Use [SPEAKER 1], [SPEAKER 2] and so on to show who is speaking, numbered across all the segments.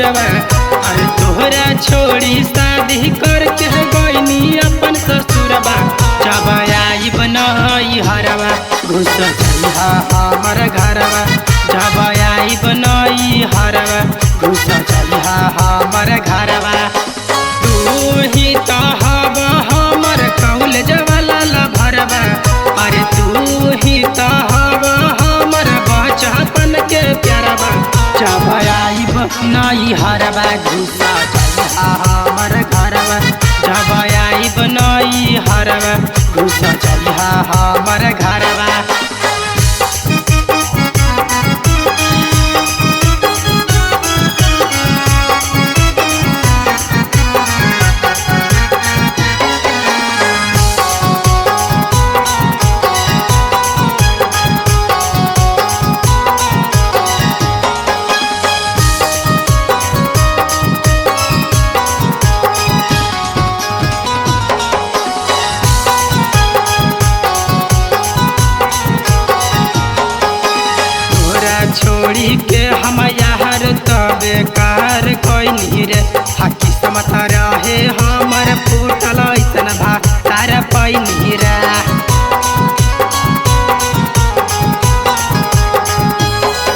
[SPEAKER 1] ससुरवा। अरे तोहरा छोड़ी शादी करके गईनी अपन ससुरवा। जब आई बनई हरवा घुस चलिहा हमर घरवा। जब आई बनई हरवा घुस चलिहा हमर घरवा। तू ही तो हवा हमर कॉलेज वाला भरवा। अरे तू ही तो हवा हमर बचपन के प्यारवा। जब आई बनई हरवा घुस चलिहा हमर घरवा। जब आई बनई हरवा घुस चलिहा हमर घरवा। छोड़ी के हम यार तबे कार कोई रे। हकी समत रहे हमर फूटल ऐसन भार पैनी रे।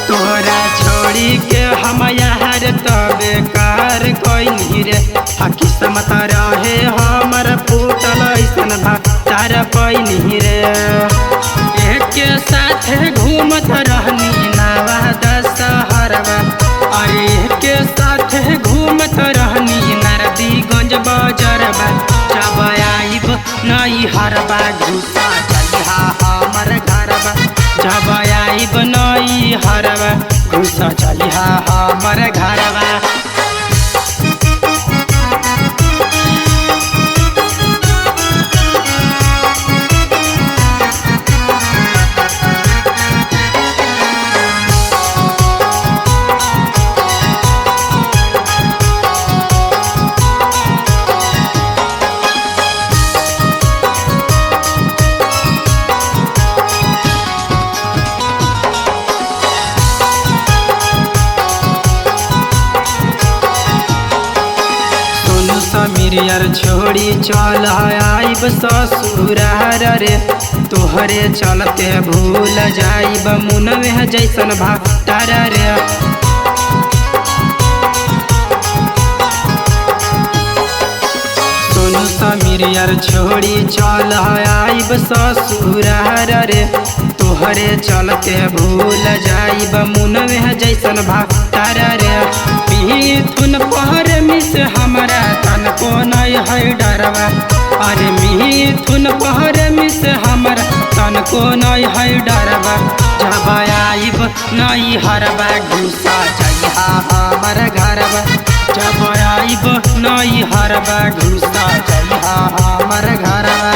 [SPEAKER 1] तोरा छोड़ी के हम यार तबे कार कोई रे। हकी समत रहे हमर फूटल ऐसन भार पैनी रे। एक साथ घूमत रहनी नावा दशहरवा। अरे के साथ घूमत रहनी नरदीगंज बजरवा। जब आइब नई हरवा घुस चलिहा हमर घरवा। जब आइब नई हरवा घुस चलिहा हमर घरवा। समीरियर छोड़ी चल आइब ससुरार रे। तोहरे चलते भूल जाइब मुनवे जैसन भाटार रे। सोनू समीरियर छोड़ी चल आइब ससुरार रे। तोहरे चलते भूल जाइब मुनवे जैसन भाटार रे। मिथुन पहर मिस हमरा तनको नहीं है डरवा। अरे मिथुन पहर मिस हमरा तनको नहीं है डरवा। जब आइब नई हरवा घुस चलिहा हमर घरवा। जब आइब नई हरवा घुस चलिहा हमर घरवा।